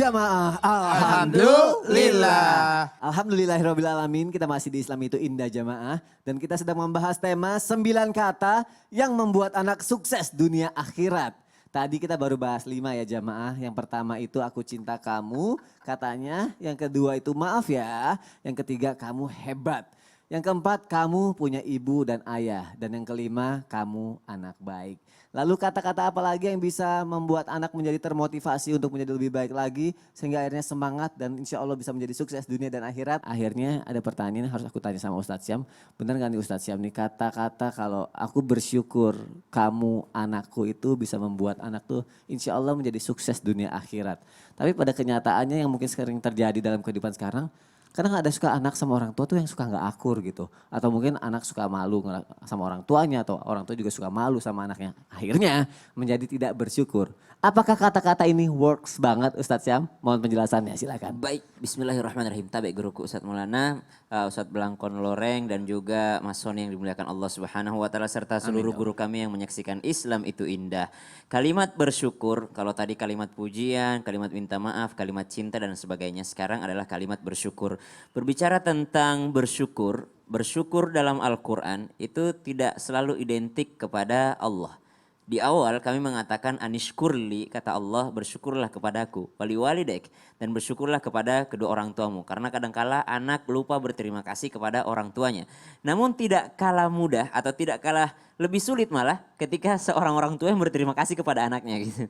jamaah. Alhamdulillah. Alhamdulillahirabbil alamin. Kita masih di Islam itu indah jamaah dan kita sedang membahas tema 9 kata yang membuat anak sukses dunia akhirat. Tadi kita baru bahas 5 ya jamaah. Yang pertama itu aku cinta kamu katanya. Yang kedua itu maaf ya. Yang ketiga kamu hebat. Yang keempat kamu punya ibu dan ayah. Dan yang kelima kamu anak baik. Lalu kata-kata apa lagi yang bisa membuat anak menjadi termotivasi untuk menjadi lebih baik lagi. Sehingga akhirnya semangat dan insya Allah bisa menjadi sukses dunia dan akhirat. Akhirnya ada pertanyaan yang harus aku tanya sama Ustadz Syam. Benar gak nih Ustadz Syam nih kata-kata kalau aku bersyukur kamu anakku itu bisa membuat anak tuh insya Allah menjadi sukses dunia akhirat. Tapi pada kenyataannya yang mungkin sering terjadi dalam kehidupan sekarang. Kadang ada suka anak sama orang tua tuh yang suka gak akur gitu. Atau mungkin anak suka malu sama orang tuanya atau orang tua juga suka malu sama anaknya. Akhirnya menjadi tidak bersyukur. Apakah kata-kata ini works banget Ustadz Syam? Mohon penjelasannya silakan. Baik, bismillahirrahmanirrahim. Tabe guruku Ustadz Maulana, Ustadz Belangkon Loreng dan juga Mas Sony yang dimuliakan Allah Subhanahu wa taala serta seluruh guru kami yang menyaksikan Islam itu indah. Kalimat bersyukur, kalau tadi kalimat pujian, kalimat minta maaf, kalimat cinta dan sebagainya, sekarang adalah kalimat bersyukur. Berbicara tentang bersyukur, bersyukur dalam Al-Qur'an itu tidak selalu identik kepada Allah. Di awal kami mengatakan anishkurli, kata Allah bersyukurlah kepadaku, wali walidek, dan bersyukurlah kepada kedua orang tuamu. Karena kadangkala anak lupa berterima kasih kepada orang tuanya. Namun tidak kalah mudah atau tidak kalah lebih sulit malah ketika seorang orang tua yang berterima kasih kepada anaknya gitu.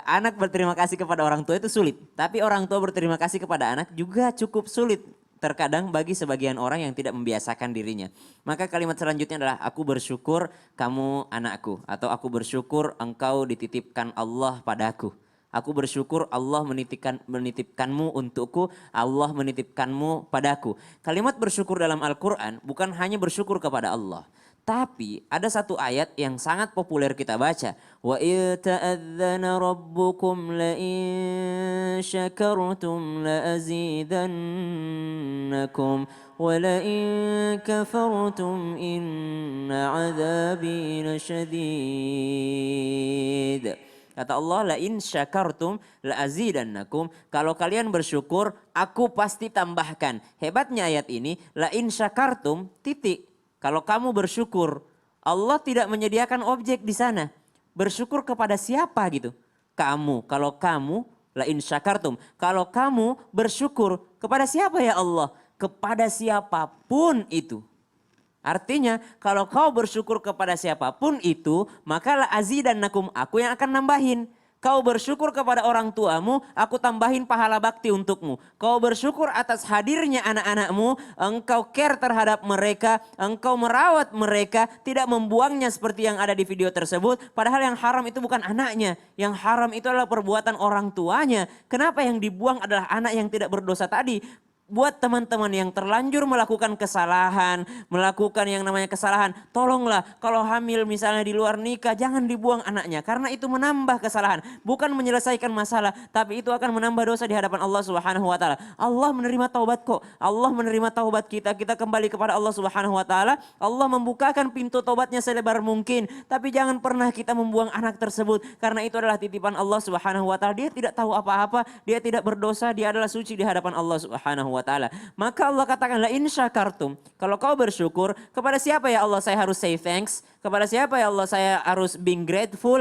Anak berterima kasih kepada orang tua itu sulit, tapi orang tua berterima kasih kepada anak juga cukup sulit. Terkadang bagi sebagian orang yang tidak membiasakan dirinya. Maka kalimat selanjutnya adalah aku bersyukur kamu anakku. Atau aku bersyukur engkau dititipkan Allah padaku. Aku bersyukur Allah menitipkanmu untukku. Allah menitipkanmu padaku. Kalimat bersyukur dalam Al-Quran bukan hanya bersyukur kepada Allah. Tapi ada satu ayat yang sangat populer kita baca. Wa ta'adzana rabbukum la in syakartum la azidannakum wa la in kafartum inna adzabi lasyadid. Kata Allah, la in syakartum la azidannakum. Kalau kalian bersyukur, aku pasti tambahkan. Hebatnya ayat ini, la in syakartum titik. Kalau kamu bersyukur, Allah tidak menyediakan objek di sana. Bersyukur kepada siapa gitu? Kamu. Kalau kamu, la in syakartum. Kalau kamu bersyukur kepada siapa ya Allah? Kepada siapapun itu. Artinya kalau kau bersyukur kepada siapapun itu, maka la azidannakum, aku yang akan nambahin. Kau bersyukur kepada orang tuamu, aku tambahin pahala bakti untukmu. Kau bersyukur atas hadirnya anak-anakmu, engkau care terhadap mereka, engkau merawat mereka, tidak membuangnya seperti yang ada di video tersebut. Padahal yang haram itu bukan anaknya, yang haram itu adalah perbuatan orang tuanya. Kenapa yang dibuang adalah anak yang tidak berdosa tadi? Buat teman-teman yang terlanjur melakukan kesalahan, melakukan yang namanya kesalahan, tolonglah kalau hamil misalnya di luar nikah jangan dibuang anaknya karena itu menambah kesalahan, bukan menyelesaikan masalah, tapi itu akan menambah dosa di hadapan Allah Subhanahu wa taala. Allah menerima taubat kok. Allah menerima taubat kita kembali kepada Allah Subhanahu wa taala. Allah membukakan pintu taubatnya selebar mungkin, tapi jangan pernah kita membuang anak tersebut karena itu adalah titipan Allah Subhanahu wa taala. Dia tidak tahu apa-apa, dia tidak berdosa, dia adalah suci di hadapan Allah Subhanahu wa taala. Maka Allah katakan la in syakartum, kalau kau bersyukur, kepada siapa ya Allah saya harus say thanks? Kepada siapa ya Allah saya harus being grateful,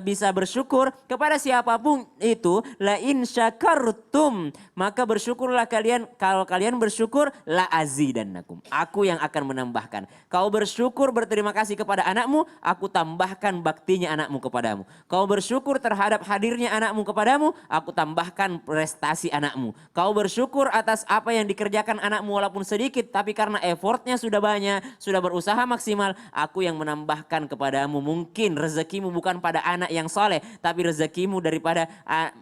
bisa bersyukur? Kepada siapapun itu, la in syakartum, maka bersyukurlah kalian. Kalau kalian bersyukur, la azidannakum, aku yang akan menambahkan. Kau bersyukur berterima kasih kepada anakmu, aku tambahkan baktinya anakmu kepadamu. Kau bersyukur terhadap hadirnya anakmu kepadamu, aku tambahkan prestasi anakmu. Kau bersyukur atas apa yang dikerjakan anakmu walaupun sedikit, tapi karena effortnya sudah banyak, sudah berusaha maksimal, aku yang menambahkan kepadamu. Mungkin rezekimu bukan pada anak yang soleh, tapi rezekimu daripada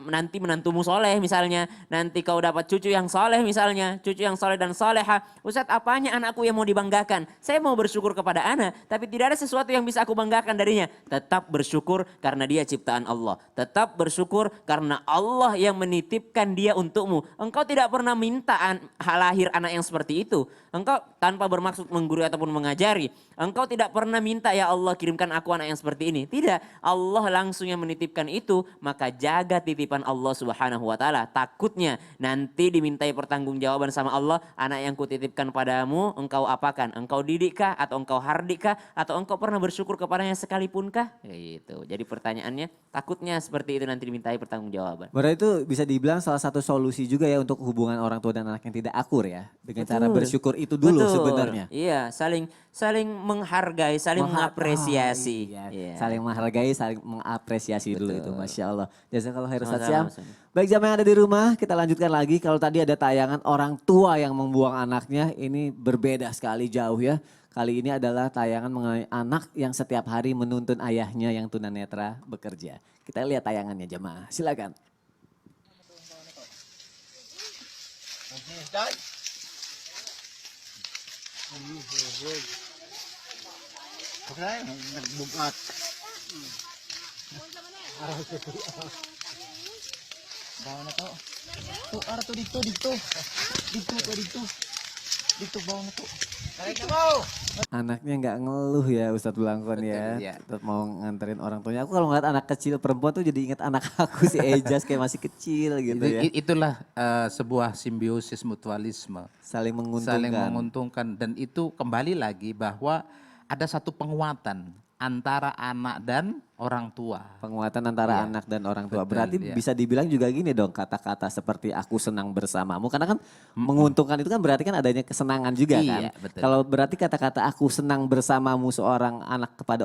nanti menantumu soleh misalnya, nanti kau dapat cucu yang soleh misalnya, cucu yang soleh dan soleha. Ustadz, apanya anakku yang mau dibanggakan? Saya mau bersyukur kepada anak, tapi tidak ada sesuatu yang bisa aku banggakan darinya. Tetap bersyukur karena dia ciptaan Allah. Tetap bersyukur karena Allah yang menitipkan dia untukmu. Engkau tidak pernah minta lahir anak yang seperti itu. Engkau tanpa bermaksud menggurui ataupun mengajari. Engkau tidak pernah minta ya Allah kirimkan aku anak yang seperti ini. Tidak, Allah langsung yang menitipkan itu. Maka jaga titipan Allah Subhanahu wa taala. Takutnya nanti dimintai pertanggungjawaban sama Allah, anak yang kutitipkan padamu engkau apakan? Engkau didikkah atau engkau hardikkah atau engkau pernah bersyukur kepadanya sekalipun kah? Gitu. Jadi pertanyaannya takutnya seperti itu nanti dimintai pertanggungjawaban. Berarti itu bisa dibilang salah satu solusi juga ya untuk hubungan orang tua dan anak yang tidak akur ya. Dengan cara bersyukur itu dulu sebenarnya. Iya, saling menghargai, saling mengapresiasi. Iya. Iya. Saling menghargai, saling mengapresiasi dulu itu. Masya Allah. Jazakallah khairan Ustaz Sama-sama, Syam. Baik jamaah yang ada di rumah, kita lanjutkan lagi. Kalau tadi ada tayangan orang tua yang membuang anaknya, ini berbeda sekali jauh ya. Kali ini adalah tayangan mengenai anak yang setiap hari menuntun ayahnya yang tunanetra bekerja. Kita lihat tayangannya jamaah, silakan. Nagbugat. Bawa na to. To, ara to dito, dito. Dito ka dito. Dito bawa na to. Naik mo. Anaknya nggak ngeluh ya Ustadz Blangkon ya. iya. Tetap mau nganterin orang tuanya. Aku kalau ngeliat anak kecil perempuan tuh jadi ingat anak aku si Ejas kayak masih kecil gitu ya. Itulah sebuah simbiosis mutualisme. Saling menguntungkan. Saling menguntungkan dan itu kembali lagi bahwa ada satu penguatan antara anak dan orang tua. Penguatan antara Iya, anak dan orang tua. betul, Berarti iya. bisa dibilang juga gini dong kata-kata seperti aku senang bersamamu. Karena kan menguntungkan itu kan berarti kan adanya kesenangan juga kan. Iya, betul. Kalau berarti kata-kata aku senang bersamamu seorang anak kepada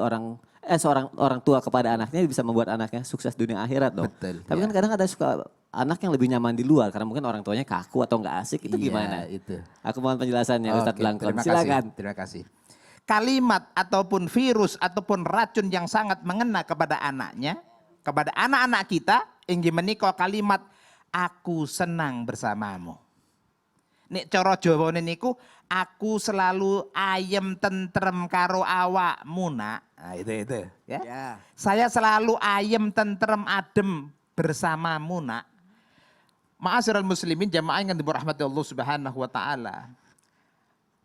seorang orang tua kepada anaknya bisa membuat anaknya sukses dunia akhirat dong. Betul, Tapi iya. kan kadang ada suka anak yang lebih nyaman di luar karena mungkin orang tuanya kaku atau nggak asik itu Iya, gimana? itu. Aku mohon penjelasannya Ustadz Oke, Blangkon. terima Silakan. kasih, terima kasih. Kalimat ataupun virus ataupun racun yang sangat mengena kepada anaknya, kepada anak-anak kita, ingin menikah kalimat aku senang bersamamu. Nek cara Jawane niku aku selalu ayem tentrem karo awakmu nak. Nah, itu ya. Ya. Saya selalu ayem tentrem adem bersamamu nak. Ma'asyiral muslimin jamaah yang dirahmati Allah Subhanahu wa taala.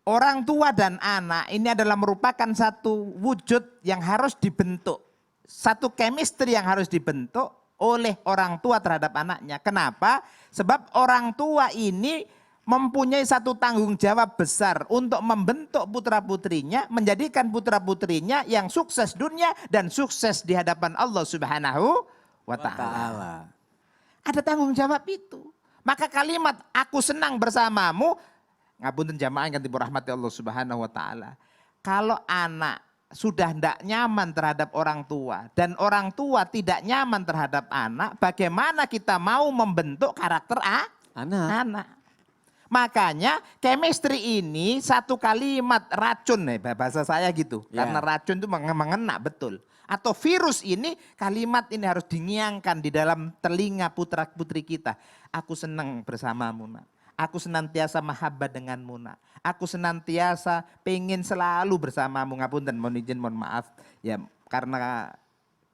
Orang tua dan anak ini adalah merupakan satu wujud yang harus dibentuk. Satu chemistry yang harus dibentuk oleh orang tua terhadap anaknya. Kenapa? Sebab orang tua ini mempunyai satu tanggung jawab besar untuk membentuk putra-putrinya, menjadikan putra-putrinya yang sukses dunia dan sukses di hadapan Allah Subhanahu wa taala. Ada tanggung jawab itu. Maka kalimat aku senang bersamamu, ngapunten jamaah yang dirahmati Allah Subhanahu wa taala. Kalau anak sudah tidak nyaman terhadap orang tua dan orang tua tidak nyaman terhadap anak, bagaimana kita mau membentuk karakter anak? Makanya chemistry ini satu kalimat racun bahasa saya gitu. Ya. Karena racun itu mengena betul. Atau virus ini kalimat ini harus dingiangkan di dalam telinga putra putri kita. Aku senang bersamamu nak. Aku senantiasa mahabbah denganmu nak. Aku senantiasa pengen selalu bersamamu. Ngapunten mohon izin mohon maaf. Ya karena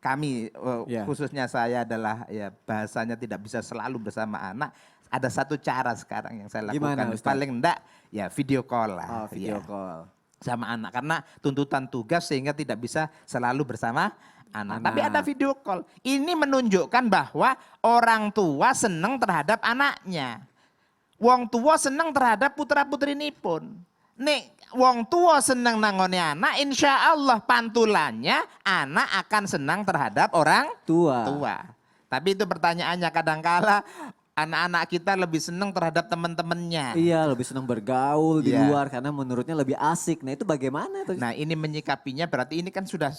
kami Ya. khususnya saya adalah ya bahasanya tidak bisa selalu bersama anak. Ada satu cara sekarang yang saya lakukan. Gimana, Ustaz? Paling enggak ya video call lah. Oh, video Ya, call. sama anak. Karena tuntutan tugas sehingga tidak bisa selalu bersama anak. Tapi ada video call. Ini menunjukkan bahwa orang tua senang terhadap anaknya. Wong tua senang terhadap putra-putri nipun. Nek wong tua senang nangone anak, insya Allah pantulannya anak akan senang terhadap orang Tua. Tapi itu pertanyaannya kadangkala anak-anak kita lebih senang terhadap teman-temannya. Iya, lebih senang bergaul di Iya. luar karena menurutnya lebih asik. Nah, itu bagaimana tuh? Nah ini menyikapinya berarti ini kan sudah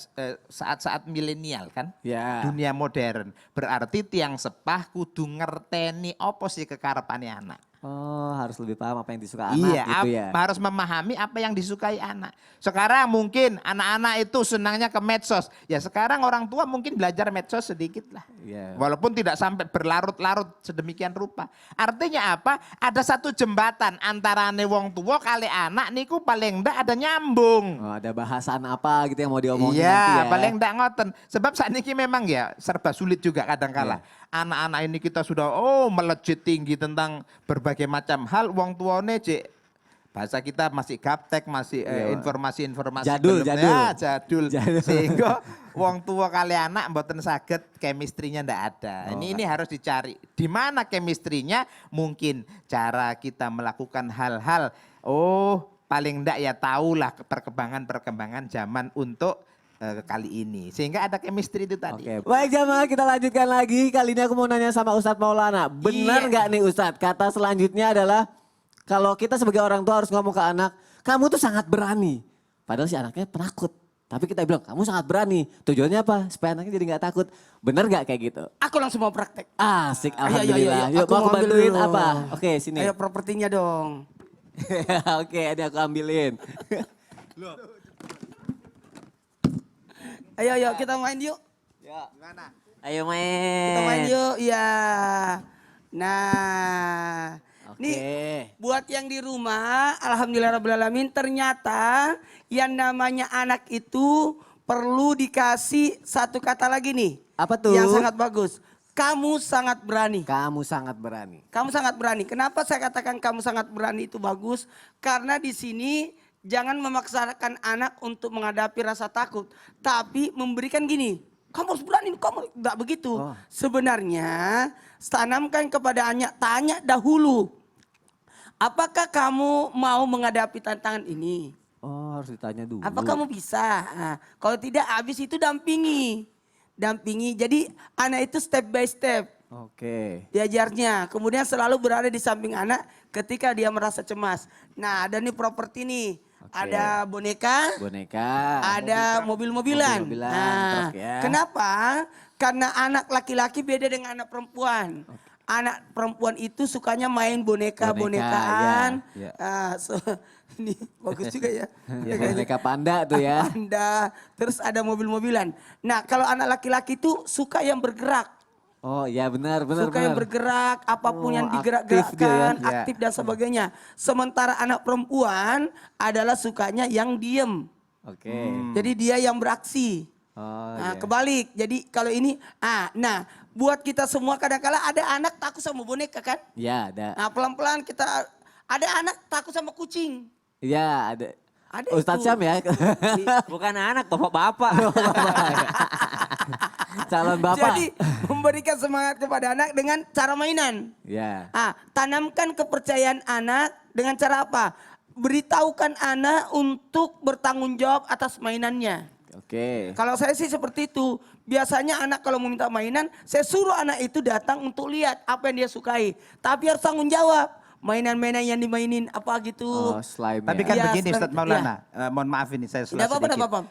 saat-saat milenial kan. Ya. Dunia modern. Berarti tiang sepah kudu ngerteni apa sih kekarepane anak. Oh, harus lebih paham apa yang disuka anak Iya, gitu ya. harus memahami apa yang disukai anak. Sekarang mungkin anak-anak itu senangnya ke medsos. Ya sekarang orang tua mungkin belajar medsos sedikit lah. Iya. Walaupun tidak sampai berlarut-larut sedemikian rupa. Artinya apa? Ada satu jembatan antara wong tua kali anak niku paling ndak ada nyambung. Oh, ada bahasan apa gitu yang mau diomongin nanti Iya, ya. paling ndak ngoten. Sebab saat ini memang ya serba sulit juga kadang-kala. Iya. Anak-anak ini kita sudah melejit tinggi tentang berbagai macam hal. Wong tuane cek Bahasa kita masih gaptek, masih informasi-informasi Jadul, belum- jadul. Ya, jadul. Jadul. Sehingga wong tua kali anak mboten saged chemistry-nya ndak ada. Oh. Ini harus dicari. Di mana chemistry-nya? Mungkin cara kita melakukan hal-hal. Paling ndak ya tahulah perkembangan-perkembangan zaman untuk kali ini. Sehingga ada chemistry itu tadi. Oke, baik jamaah kita lanjutkan lagi. Kali ini aku mau nanya sama Ustadz Maulana. Benar nggak nih Ustadz? Kata selanjutnya adalah kalau kita sebagai orang tua harus ngomong ke anak, kamu tuh sangat berani. Padahal si anaknya penakut. Tapi kita bilang, kamu sangat berani. Tujuannya apa? Supaya anaknya jadi nggak takut. Benar nggak kayak gitu? Aku langsung mau praktek. Asik, Ayo, alhamdulillah. Yuk, Aku mau aku ambil bantuin dulu. apa? Oke, sini. Ayo propertinya dong. Oke, ini aku ambilin. Ayo kita main yuk. Ayo Kita main main. yuk. Ya. Nah. Oke. Nih, buat yang di rumah, alhamdulillahirrahmanirrahim, ternyata yang namanya anak itu perlu dikasih satu kata lagi nih. Apa tuh? Yang sangat bagus. Kamu sangat berani. Kamu sangat berani. Kamu sangat berani. Kenapa saya katakan kamu sangat berani itu bagus? Karena di sini jangan memaksakan anak untuk menghadapi rasa takut. Tapi memberikan gini, kamu harus berani, kamu enggak begitu. Oh. Sebenarnya tanamkan kepada anak, tanya dahulu. Apakah kamu mau menghadapi tantangan ini? Oh, harus ditanya dulu. Apa kamu bisa? Nah, kalau tidak habis itu dampingi. Dampingi. Jadi anak itu step by step. Oke. Diajarnya. Kemudian selalu berada di samping anak ketika dia merasa cemas. Nah, ada nih properti nih. Oke. Ada boneka, Boneka. ada mobil-mobilan. Mobil-mobilan, Nah, truk ya. kenapa? Karena anak laki-laki beda dengan anak perempuan. Anak perempuan itu sukanya main boneka-bonekaan. Boneka, ya, Ini bagus juga ya. Ya, boneka panda tuh ya. Panda, terus ada mobil-mobilan. Nah, kalau anak laki-laki itu suka yang bergerak. Oh iya benar. Suka yang bergerak, apapun Oh, yang aktif digerak-gerakkan, dia ya. aktif dan sebagainya. Sementara anak perempuan adalah sukanya yang diem. Oke. Jadi dia yang beraksi. Oh Nah, iya. kebalik. Jadi kalau ini, nah buat kita semua kadang-kala ada anak takut sama boneka kan? Ya ada. Nah pelan-pelan kita, ada anak takut sama kucing. Ya ada. Ada Ustadz itu. Syam ya. Bukan anak, bapak-bapak. Calon bapak. Jadi memberikan semangat kepada anak dengan cara mainan. Ya. Tanamkan kepercayaan anak dengan cara apa? Beritahukan anak untuk bertanggung jawab atas mainannya. Oke. Kalau saya sih seperti itu. Biasanya anak kalau meminta mainan, saya suruh anak itu datang untuk lihat apa yang dia sukai. Tapi harus tanggung jawab. Mainan-mainan yang dimainin apa gitu. Oh slime Tapi ya. kan Iya, begini slime, Ustadz Maulana, mohon maaf ini saya Tidak salah apa-apa, sedikit. tidak apa-apa.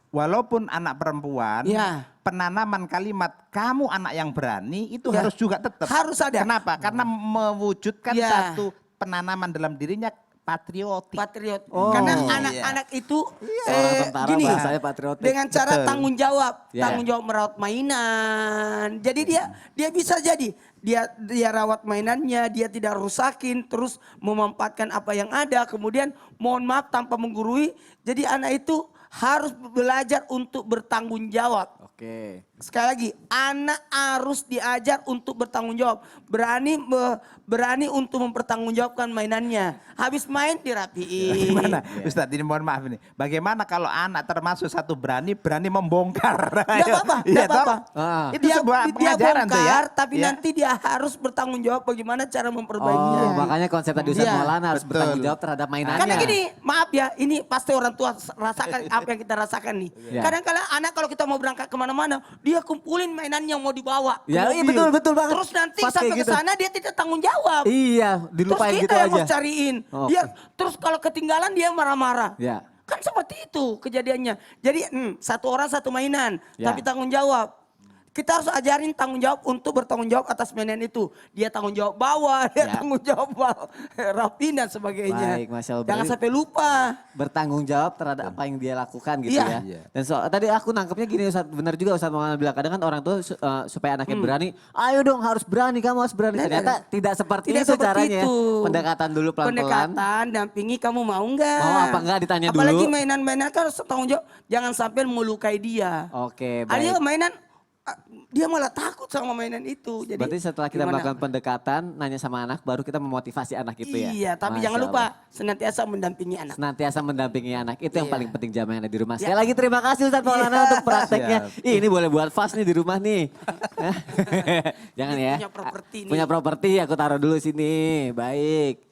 Walaupun anak perempuan, Iya. penanaman kalimat kamu anak yang berani itu Iya. harus juga tetap. Harus ada. Kenapa? Karena mewujudkan Iya. satu penanaman dalam dirinya patriotik. Patriot. Oh. Karena Iya. anak-anak itu Seorang tentara gini, bahasanya patriotik. dengan cara Betul. tanggung jawab, Ya. tanggung jawab merawat mainan. Jadi dia bisa jadi dia rawat mainannya, dia tidak rusakin, terus memanfaatkan apa yang ada. Kemudian mohon maaf tanpa menggurui. Jadi anak itu harus belajar untuk bertanggung jawab. Oke. Sekali lagi, anak harus diajar untuk bertanggung jawab. Berani untuk mempertanggungjawabkan mainannya. Habis main dirapiin. Bagaimana Ustadz ini mohon maaf ini. Bagaimana kalau anak termasuk satu berani membongkar. Tidak apa-apa, Iya, tidak toh? apa-apa. Itu sebuah dia pengajaran tuh ya. bongkar, tapi Iya. nanti dia harus bertanggung jawab bagaimana cara memperbaikinya. Oh makanya konsep tadi Ustadz Iya. Maulana harus Betul. bertanggung jawab terhadap mainannya. Karena gini, maaf ya, ini pasti orang tua rasakan apa yang kita rasakan nih. Iya. Kadang-kadang anak kalau kita mau berangkat kemana-mana, dia kumpulin mainan yang mau dibawa ke Ya, iya, mobil. betul banget. Terus nanti Pas sampai kayak ke gitu. sana dia tidak tanggung jawab. Iya, Terus dilupain kita gitu yang aja. mau cariin. Oke. Dia terus kalau ketinggalan dia marah-marah. Ya. Kan seperti itu kejadiannya. Jadi satu orang satu mainan, Ya. tapi tanggung jawab. Kita harus ajarin tanggung jawab untuk bertanggung jawab atas mainan itu. Dia tanggung jawab bawa, dia Ya. tanggung jawab bawa, rapin dan sebagainya. Baik, Masya Allah. Jangan Berarti- sampai lupa. Bertanggung jawab terhadap apa yang dia lakukan gitu Iya. ya. Dan tadi aku nangkepnya gini Ustadz, benar juga Ustadz Maulana bilang kadang kan orang tuh supaya anaknya berani, ayo dong harus berani, kamu harus berani. Nah, Ternyata tidak seperti Tidak itu seperti caranya. itu. Pendekatan dulu pelan-pelan. Pendekatan, dampingi kamu mau nggak? Mau apa nggak ditanya Apalagi dulu. mainan-mainan kan harus tanggung jawab. Jangan sampai melukai dia. Oke, Ada baik. juga mainan dia malah takut sama mainan itu. Jadi Berarti setelah kita gimana? melakukan pendekatan, nanya sama anak, baru kita memotivasi anak itu ya? Iya, tapi Masya jangan lupa Allah. senantiasa mendampingi anak. Senantiasa mendampingi anak, itu yang Iya. paling penting jamaah yang ada di rumah. Ya. Sekali lagi terima kasih Ustadz Maulana Iya. untuk prakteknya. Ih, ini boleh buat fast nih di rumah nih. Jangan ya. Punya properti nih. Punya properti, aku taruh dulu sini. Baik.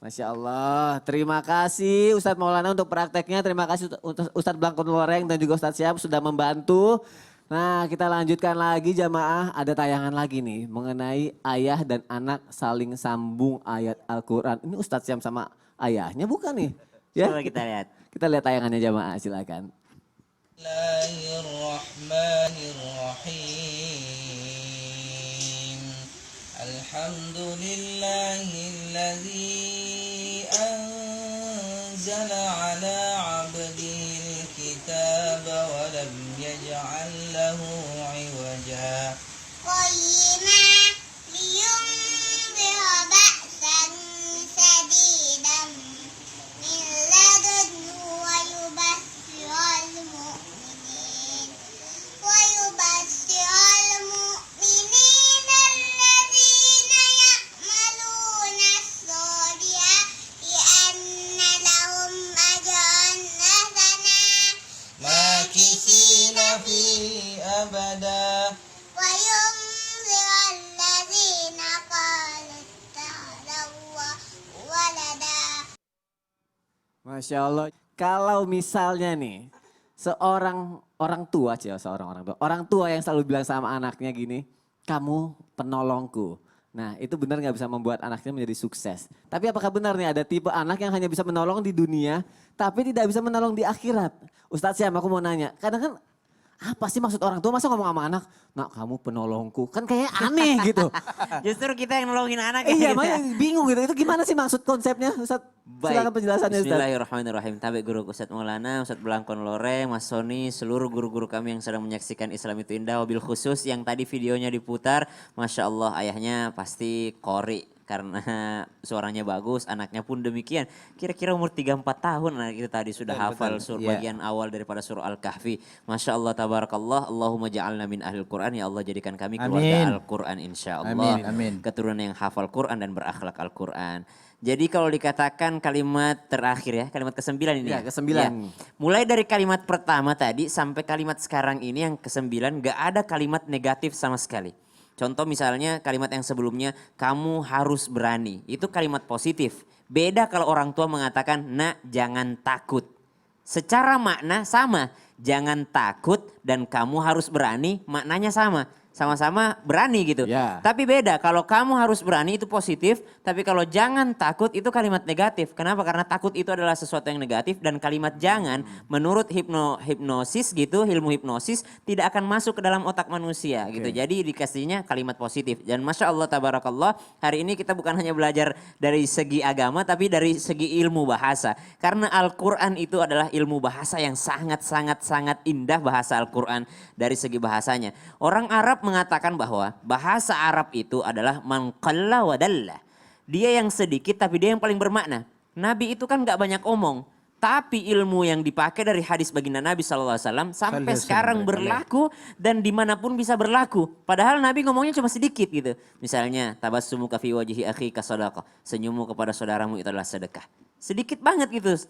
Masya Allah. Terima kasih Ustadz Maulana untuk prakteknya. Terima kasih untuk Ustadz Blangkon Loreng dan juga Ustadz Syahab sudah membantu. Nah, kita lanjutkan lagi jamaah. Ada tayangan lagi nih mengenai ayah dan anak saling sambung ayat Al-Quran. Ini Ustadz Syam sama ayahnya bukan nih? Ya, Coba kita lihat. Kita lihat tayangannya jamaah, silakan. Bismillahirrahmanirrahim. Alhamdulillahilladzi anzala ala 'abdihil kitaba wa lam yaj'al lahu 'iwaja. قيما لينذر بأسا شديدا من لدنه ويبشر المؤمنين الذين يعملون الصالحات أن لهم أجرا حسنا ماكثين فيه أبدا. وينذر الذين قالوا اتخذ الله ولدا. Masya Allah. Kalau misalnya nih, seorang orang tua orang tua yang selalu bilang sama anaknya gini, kamu penolongku. Nah itu benar nggak bisa membuat anaknya menjadi sukses. Tapi apakah benar nih ada tipe anak yang hanya bisa menolong di dunia, tapi tidak bisa menolong di akhirat? Ustadz Syam, aku mau nanya, kadang kan apa sih maksud orang tua masa ngomong sama anak, nak kamu penolongku, kan kayak aneh gitu. Justru kita yang nolongin anak Iya, gitu ya. makanya bingung gitu. Itu gimana sih maksud konsepnya, Ustadz? Silakan penjelasannya, Ustadz. Bismillahirrahmanirrahim. Tabe guru Ustadz Maulana, Ustadz Blangkon Loreng, Mas Sony, seluruh guru-guru kami yang sedang menyaksikan Islam itu Indah. Wabil khusus yang tadi videonya diputar, Masya Allah ayahnya pasti qori. Karena suaranya bagus, anaknya pun demikian. Kira-kira umur 3-4 tahun anak itu tadi sudah hafal bagian awal daripada surah Al-Kahfi. Masya Allah, tabarakallah, Allahumma ja'alna min ahlil Quran. Ya Allah jadikan kami keluarga Al-Quran insya Allah. Amin. Keturunan yang hafal Quran dan berakhlak Al-Quran. Jadi kalau dikatakan kalimat terakhir ya, kalimat ke-9 ini Ya, ya. ke-9. Ya. Mulai dari kalimat pertama tadi sampai kalimat sekarang ini yang ke-9 gak ada kalimat negatif sama sekali. Contoh misalnya kalimat yang sebelumnya, kamu harus berani. Itu kalimat positif. Beda kalau orang tua mengatakan, nak jangan takut. Secara makna sama, jangan takut dan kamu harus berani, maknanya sama. Sama-sama berani gitu. Ya. Tapi beda, kalau kamu harus berani itu positif, tapi kalau jangan takut itu kalimat negatif. Kenapa? Karena takut itu adalah sesuatu yang negatif dan kalimat jangan menurut hipnosis gitu, ilmu hipnosis tidak akan masuk ke dalam otak manusia gitu. Jadi dikasihnya kalimat positif. Dan Masya Allah tabarakallah, hari ini kita bukan hanya belajar dari segi agama tapi dari segi ilmu bahasa. Karena Al-Quran itu adalah ilmu bahasa yang sangat indah bahasa Al-Quran dari segi bahasanya. Orang Arab mengatakan bahwa bahasa Arab itu adalah man qalla wa dalla. Dia yang sedikit tapi dia yang paling bermakna. Nabi itu kan gak banyak omong. Tapi ilmu yang dipakai dari hadis baginda Nabi SAW sampai sekarang berlaku dan dimanapun bisa berlaku. Padahal Nabi ngomongnya cuma sedikit gitu. Misalnya, tabassumu ka fi wajhi akhika sadaqah. Senyummu kepada saudaramu itu adalah sedekah. Sedikit banget gitu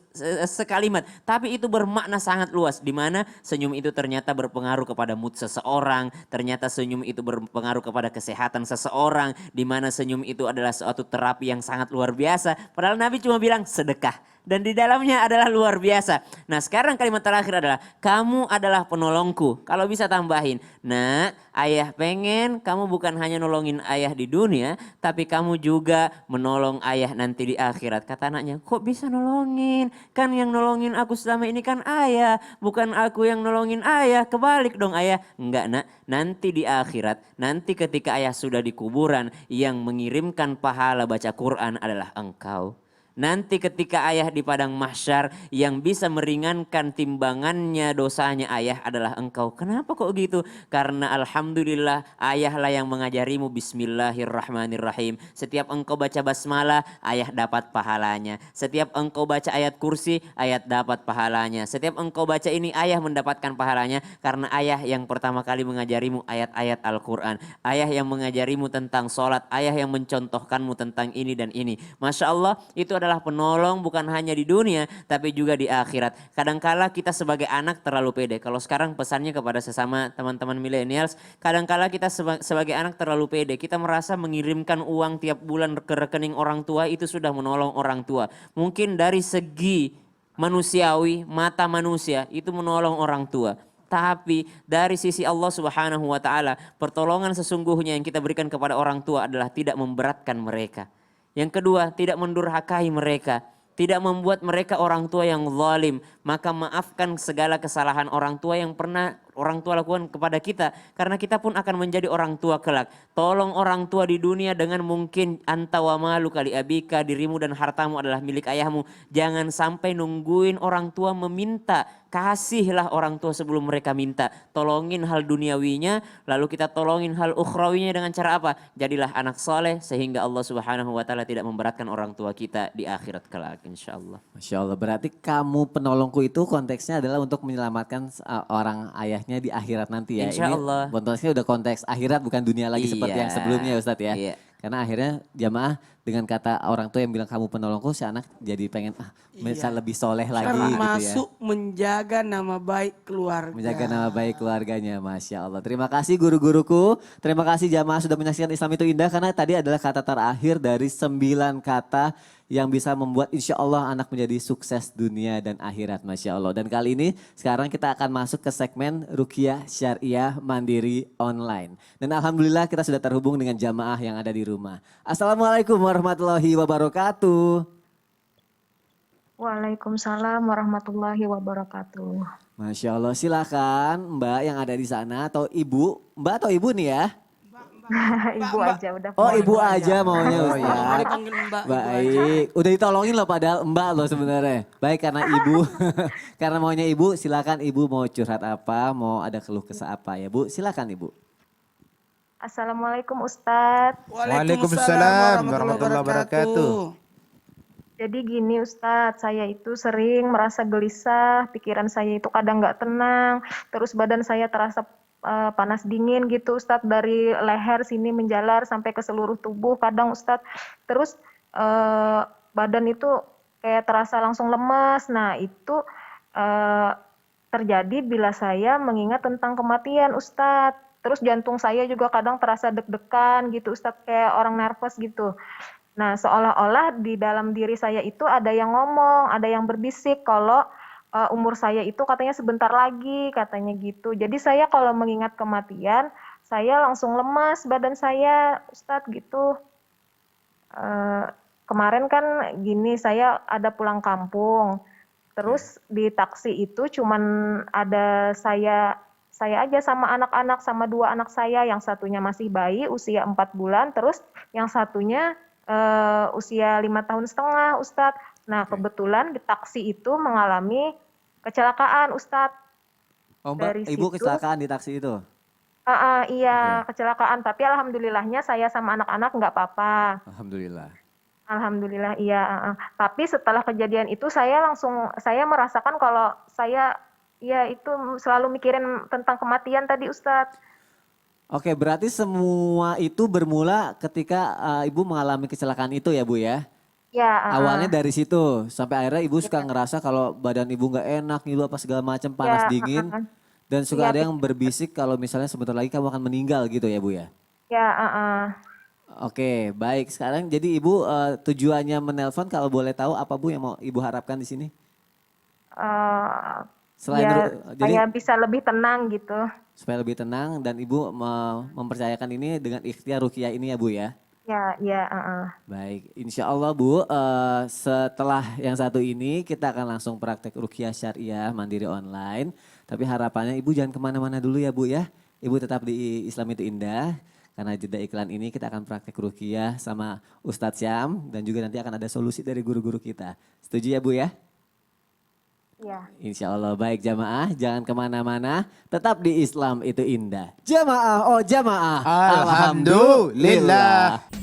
sekalimat, tapi itu bermakna sangat luas di mana senyum itu ternyata berpengaruh kepada mood seseorang, ternyata senyum itu berpengaruh kepada kesehatan seseorang, di mana senyum itu adalah suatu terapi yang sangat luar biasa. Padahal Nabi cuma bilang sedekah dan di dalamnya adalah luar biasa. Nah, sekarang kalimat terakhir adalah kamu adalah penolongku. Kalau bisa tambahin, nah ayah pengen kamu bukan hanya nolongin ayah di dunia, tapi kamu juga menolong ayah nanti di akhirat. Kata anaknya, kok bisa nolongin? Kan yang nolongin aku selama ini kan ayah, bukan aku yang nolongin ayah. Kebalik dong ayah. Enggak nak, nanti di akhirat, nanti ketika ayah sudah di kuburan, yang mengirimkan pahala baca Quran adalah engkau. Nanti ketika ayah di padang mahsyar yang bisa meringankan timbangannya dosanya ayah adalah engkau. Kenapa kok gitu? Karena alhamdulillah ayahlah yang mengajarimu bismillahirrahmanirrahim. Setiap engkau baca basmalah, ayah dapat pahalanya. Setiap engkau baca ayat kursi, ayah dapat pahalanya. Setiap engkau baca ini, ayah mendapatkan pahalanya. Karena ayah yang pertama kali mengajarimu ayat-ayat Al-Quran. Ayah yang mengajarimu tentang sholat. Ayah yang mencontohkanmu tentang ini dan ini. Masya Allah, itu adalah penolong bukan hanya di dunia, tapi juga di akhirat. Kadangkala kita sebagai anak terlalu pede. Kalau sekarang pesannya kepada sesama teman-teman millennials, kadangkala kita sebagai anak terlalu pede. Kita merasa mengirimkan uang tiap bulan ke rekening orang tua itu sudah menolong orang tua. Mungkin dari segi manusiawi, mata manusia itu menolong orang tua. Tapi dari sisi Allah Subhanahu wa taala, pertolongan sesungguhnya yang kita berikan kepada orang tua adalah tidak memberatkan mereka. Yang kedua, tidak mendurhakai mereka. Tidak membuat mereka orang tua yang zalim. Maka maafkan segala kesalahan orang tua yang pernah orang tua lakukan kepada kita. Karena kita pun akan menjadi orang tua kelak. Tolong orang tua di dunia dengan mungkin anta wa malu kali abika, dirimu dan hartamu adalah milik ayahmu. Jangan sampai nungguin orang tua meminta. Kasihlah orang tua sebelum mereka minta. Tolongin hal duniawinya, lalu kita tolongin hal ukhrawinya dengan cara apa? Jadilah anak soleh sehingga Allah Subhanahu wa taala tidak memberatkan orang tua kita di akhirat kelak insyaallah. Masya Allah, berarti kamu penolongku itu konteksnya adalah untuk menyelamatkan orang ayahnya di akhirat nanti ya. Insya Allah. Ini konteksnya udah konteks akhirat bukan dunia lagi seperti yang sebelumnya ya Ustadz ya. Iya. Karena akhirnya jamaah dengan kata orang tua yang bilang kamu penolongku, si anak jadi pengen bisa lebih soleh lagi gitu ya. Termasuk menjaga nama baik keluarga. Menjaga nama baik keluarganya, Masya Allah. Terima kasih guru-guruku, terima kasih jamaah sudah menyaksikan Islam itu indah. Karena tadi adalah kata terakhir dari 9 kata yang bisa membuat insya Allah anak menjadi sukses dunia dan akhirat, Masya Allah. Dan kali ini sekarang kita akan masuk ke segmen Ruqyah Syariah Mandiri Online. Dan Alhamdulillah kita sudah terhubung dengan jamaah yang ada di rumah. Assalamualaikum warahmatullahi wabarakatuh. Waalaikumsalam warahmatullahi wabarakatuh. Masya Allah, silakan Mbak yang ada di sana atau Ibu. Mbak atau Ibu nih ya? Ibu aja udah. Oh Ibu aja maunya Mau Ustaz. dipanggil Mbak. Ibu aja. Baik, udah ditolongin loh padahal Mbak loh sebenarnya. Baik karena Ibu, karena maunya Ibu silakan Ibu mau curhat apa, mau ada keluh kesah apa ya Bu, silakan Ibu. Assalamualaikum Ustadz. Waalaikumsalam warahmatullahi wabarakatuh. Jadi gini Ustadz, saya itu sering merasa gelisah, pikiran saya itu kadang nggak tenang, terus badan saya terasa panas dingin gitu Ustadz, dari leher sini menjalar sampai ke seluruh tubuh kadang Ustadz. Terus badan itu kayak terasa langsung lemas. Nah itu terjadi bila saya mengingat tentang kematian Ustadz. Terus jantung saya juga kadang terasa deg-degan gitu Ustadz, kayak orang nervous gitu. Nah seolah-olah di dalam diri saya itu ada yang ngomong, ada yang berbisik kalau umur saya itu katanya sebentar lagi, katanya gitu. Jadi saya kalau mengingat kematian, saya langsung lemas badan saya, Ustadz gitu. Kemarin kan gini, saya ada pulang kampung. Terus di taksi itu cuman ada saya aja sama anak-anak, sama 2 anak saya. Yang satunya masih bayi, usia 4 bulan. Terus yang satunya usia 5,5 tahun, Ustadz. Nah kebetulan di taksi itu mengalami kecelakaan Ustadz. Oh Mbak, Dari Ibu situ, kecelakaan di taksi itu? iya kecelakaan. Tapi alhamdulillahnya saya sama anak-anak nggak apa-apa. Alhamdulillah. Alhamdulillah iya. Tapi setelah kejadian itu saya merasakan kalau saya ya itu selalu mikirin tentang kematian tadi Ustadz. Oke berarti semua itu bermula ketika Ibu mengalami kecelakaan itu ya Bu ya? Ya, Awalnya dari situ sampai akhirnya Ibu suka ngerasa kalau badan Ibu nggak enak, ngilu apa segala macam, panas dingin. Dan suka Iya, ada yang berbisik kalau misalnya sebentar lagi kamu akan meninggal gitu ya Bu ya? ya. Oke, baik. Sekarang jadi Ibu tujuannya menelpon kalau boleh tahu apa Bu yang mau Ibu harapkan di sini? Selain Ya, jadi saya bisa lebih tenang gitu. supaya lebih tenang dan Ibu mempercayakan ini dengan ikhtiar ruqyah ini ya Bu ya? Ya. Baik, insya Allah Bu, setelah yang satu ini kita akan langsung praktek ruqyah syariah mandiri online. Tapi harapannya Ibu jangan kemana-mana dulu ya Bu ya. Ibu tetap di Islam itu indah. Karena jeda iklan ini kita akan praktek ruqyah sama Ustadz Syam dan juga nanti akan ada solusi dari guru-guru kita. Setuju ya Bu ya? Iya. Insya Allah baik jamaah, jangan kemana-mana, tetap di Islam itu indah. Jamaah, oh jamaah. Alhamdulillah.